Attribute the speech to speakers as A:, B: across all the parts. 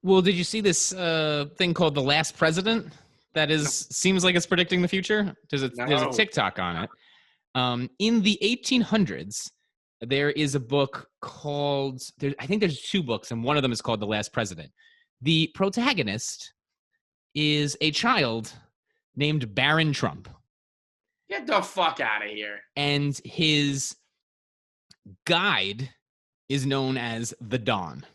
A: Well, did you see this thing called The Last President? That
B: No.
A: seems like it's predicting the future. There's a
B: No.
A: TikTok on it. In the 1800s, there is a book called, I think there's two books, and one of them is called The Last President. The protagonist is a child named Barron Trump.
B: Get the fuck out of here.
A: And his guide is known as the Don.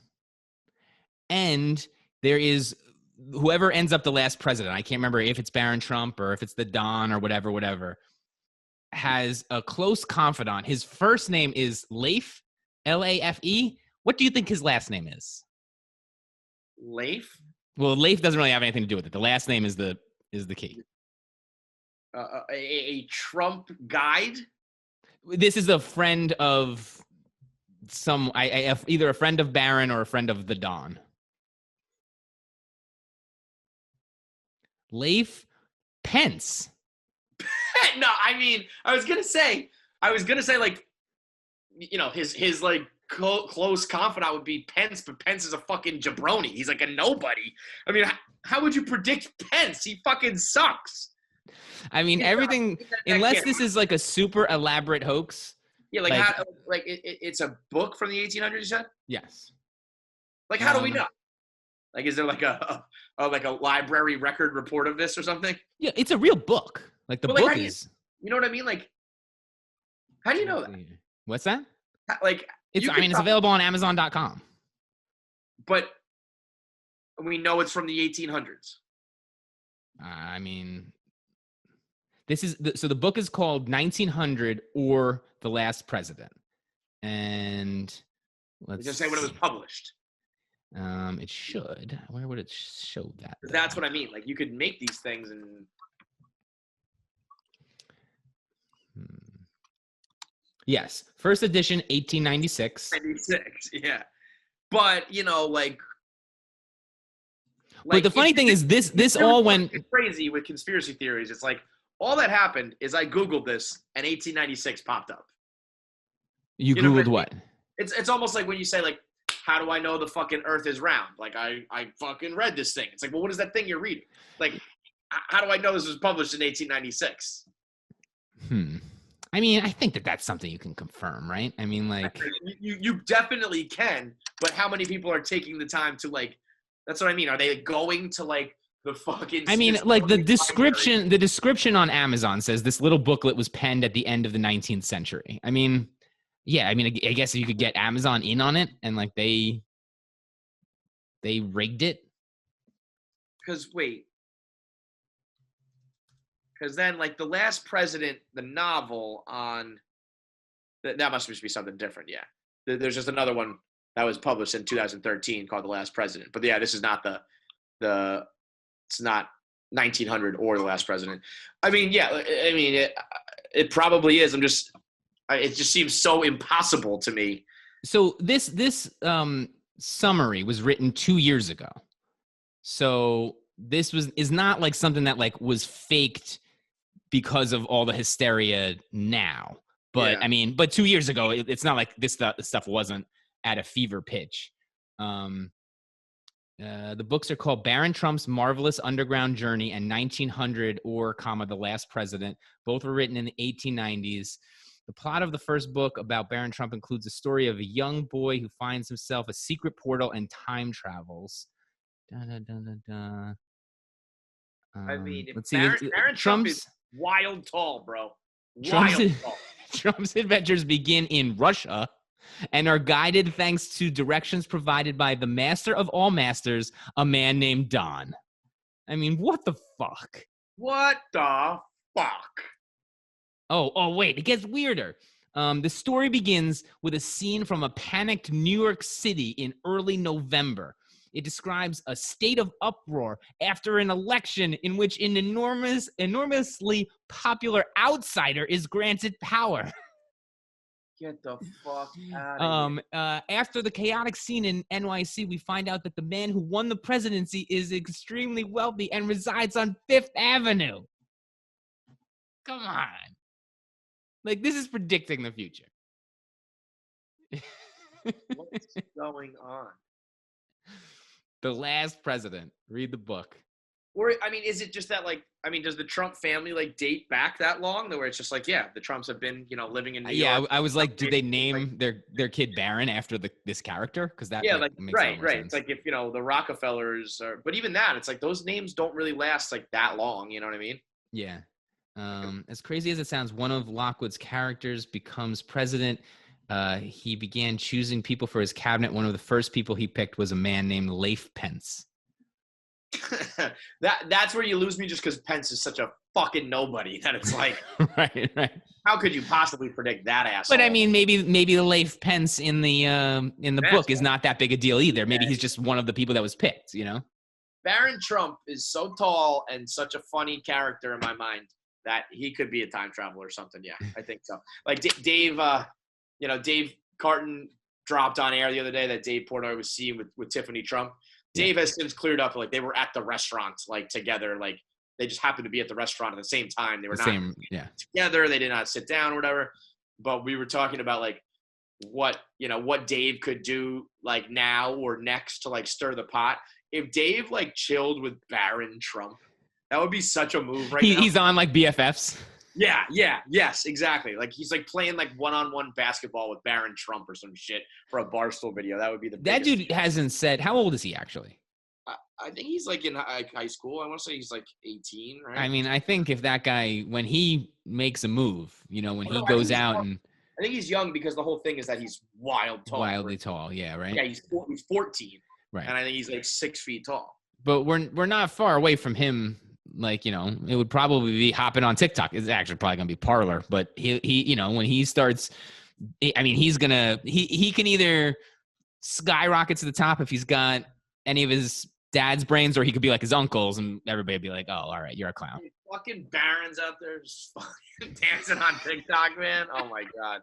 A: And there is whoever ends up the last president, I can't remember if it's Barron Trump or if it's the Don or whatever, has a close confidant. His first name is Leif, L-A-F-E. What do you think his last name is?
B: Leif?
A: Well, Leif doesn't really have anything to do with it. The last name is the key.
B: A Trump guide?
A: This is a friend of either a friend of Barron or a friend of the Don. Leif Pence.
B: No, I mean, I was gonna say, like, you know, his like close confidant would be Pence, but Pence is a fucking jabroni. He's like a nobody. I mean, how would you predict Pence? He fucking sucks.
A: I mean, everything, unless this is like a super elaborate hoax.
B: Yeah, it's a book from the 1800s, you said?
A: Yes.
B: Like, how do we know? Like, is there like a library record report of this or something?
A: Yeah, it's a real book. Like the book is.
B: You know what I mean? Like, how do you know that?
A: What's that?
B: Like,
A: it's available on Amazon.com.
B: But we know it's from the 1800s.
A: I mean, so the book is called 1900 or The Last President. And let's
B: just say when it was published.
A: It should. Where would it show that?
B: That's what I mean. Like, you could make these things and.
A: Yes, first edition, 1896.
B: 96, yeah. But you know, like.
A: But the funny thing is, this all went
B: crazy with conspiracy theories. It's like all that happened is I Googled this and 1896 popped up.
A: You Googled what?
B: It's almost like when you say, like, how do I know the fucking Earth is round? Like, I fucking read this thing. It's like, well, what is that thing you're reading? Like, how do I know this was published in 1896?
A: I mean, I think that's something you can confirm, right? I mean, like,
B: you definitely can, but how many people are taking the time to, like, that's what I mean. Are they going to, like, the fucking?
A: I mean, like, the description on Amazon says this little booklet was penned at the end of the 19th century. I mean, yeah, I mean, I guess you could get Amazon in on it and, like, they rigged it.
B: Because then, like, The Last President, the novel on that must just be something different. Yeah, there's just another one that was published in 2013 called The Last President. But yeah, this is not it's not 1900 or The Last President. I mean, yeah, I mean it probably is. It just seems so impossible to me.
A: So this summary was written 2 years ago. So this is not like something that, like, was faked because of all the hysteria now. But yeah. I mean, but 2 years ago, it's not like this stuff wasn't at a fever pitch. The books are called Barron Trump's Marvelous Underground Journey and 1900 or, The Last President. Both were written in the 1890s. The plot of the first book about Barron Trump includes a story of a young boy who finds himself a secret portal and time travels.
B: I mean,
A: let's see.
B: Barron Trump is wild tall, bro. Wild tall.
A: Trump's adventures begin in Russia and are guided thanks to directions provided by the master of all masters, a man named Don. I mean, what the fuck?
B: What the fuck?
A: Oh, wait, it gets weirder. The story begins with a scene from a panicked New York City in early November. It describes a state of uproar after an election in which an enormously popular outsider is granted power.
B: Get the fuck out of here.
A: After the chaotic scene in NYC, we find out that the man who won the presidency is extremely wealthy and resides on Fifth Avenue. Come on. Like, this is predicting the future.
B: What's going on?
A: The Last President. Read the book.
B: Or I mean, is it just that like I mean, does the Trump family like date back that long? Where it's just like, yeah, the Trumps have been living in New
A: Yeah,
B: York.
A: I was like, did they
B: Like,
A: name their kid Barron after this character? Because that
B: yeah,
A: like
B: like
A: makes a lot more
B: right. It's
A: sense.
B: like if the Rockefellers are, but even that, it's like those names don't really last like that long. You know what I mean?
A: Yeah. As crazy as it sounds, one of Lockwood's characters becomes president. He began choosing people for his cabinet. One of the first people he picked was a man named Leif Pence.
B: That's where you lose me, just because Pence is such a fucking nobody that it's like,
A: right.
B: how could you possibly predict that asshole?
A: But I mean, maybe the Leif Pence in the book is not that big a deal either. Maybe he's just one of the people that was picked.
B: Barron Trump is so tall and such a funny character in my mind that he could be a time traveler or something. Yeah, I think so. Like Dave, Dave Carton dropped on air the other day that Dave Portnoy was seeing with Tiffany Trump. Dave has since cleared up, like they were at the restaurant, like together, like they just happened to be at the restaurant at the same time. They were not together. They did not sit down or whatever. But we were talking about like what Dave could do like now or next to like stir the pot. If Dave like chilled with Barron Trump, that would be such a move right now.
A: He's on like BFFs.
B: Yes, exactly. Like he's like playing like one-on-one basketball with Barron Trump or some shit for a Barstool video. That would be the
A: that
B: biggest.
A: Dude hasn't said how old is he actually.
B: I think he's like in high school. I want to say he's like 18, right?
A: I mean, I think if that guy, when he makes a move, when he goes out
B: young.
A: and
B: I think he's young because the whole thing is that he's wildly tall.
A: Yeah, right.
B: Yeah, he's 14,
A: right?
B: And I think he's like 6 feet tall.
A: But we're not far away from him. Like, it would probably be hopping on TikTok. It's actually probably going to be Parlor, but he when he starts, I mean, he can either skyrocket to the top if he's got any of his dad's brains, or he could be like his uncles and everybody would be like, oh, all right, you're a clown.
B: Fucking Barron's out there just fucking dancing on TikTok, man. Oh my God.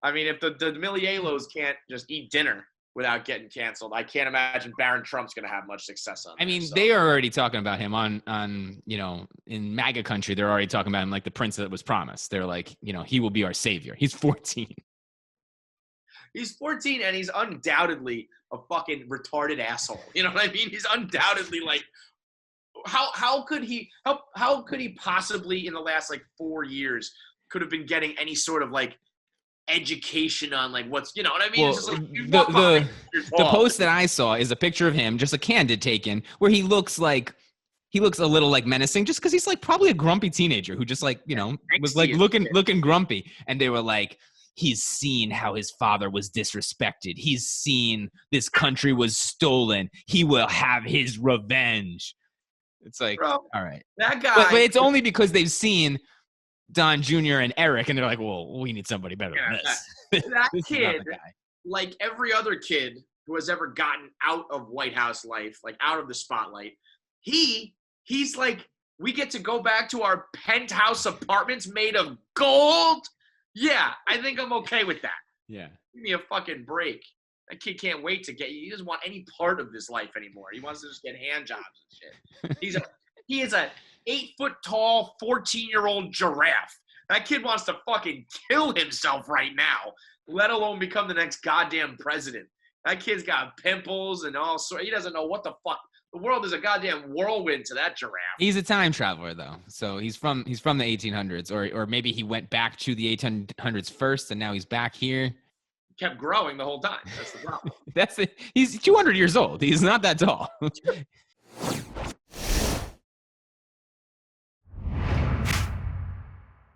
B: I mean, if the Milielos can't just eat dinner without getting canceled, I can't imagine Barron Trump's going to have much success on.
A: I mean, they are already talking about him on in MAGA country. They're already talking about him like the prince that was promised. They're like, he will be our savior. He's 14.
B: He's 14 and he's undoubtedly a fucking retarded asshole. You know what I mean? He's undoubtedly like, how could he possibly in the last like 4 years could have been getting any sort of like education on like what's what I mean?
A: Well,
B: it's just like
A: the post that I saw is a picture of him, just a candid taken, where he looks a little like menacing, just because he's like probably a grumpy teenager who just like was like looking grumpy, and they were like, he's seen how his father was disrespected, he's seen this country was stolen, he will have his revenge. It's like, bro, all right,
B: that guy,
A: but it's only because they've seen Don Jr. and Eric, and they're like, well, we need somebody better than this.
B: That kid, like every other kid who has ever gotten out of White House life, like out of the spotlight, he's like, we get to go back to our penthouse apartments made of gold. Yeah, I think I'm okay with that.
A: Yeah.
B: Give me a fucking break. That kid can't wait to he doesn't want any part of this life anymore. He wants to just get hand jobs and shit. He is a 8 foot tall, 14-year-old giraffe. That kid wants to fucking kill himself right now, let alone become the next goddamn president. That kid's got pimples and all sorts. He doesn't know what the fuck. The world is a goddamn whirlwind to that giraffe.
A: He's a time traveler, though. So he's from the 1800s, or maybe he went back to the 1800s first, and now he's back here.
B: Kept growing the whole time. That's the problem.
A: He's 200 years old. He's not that tall.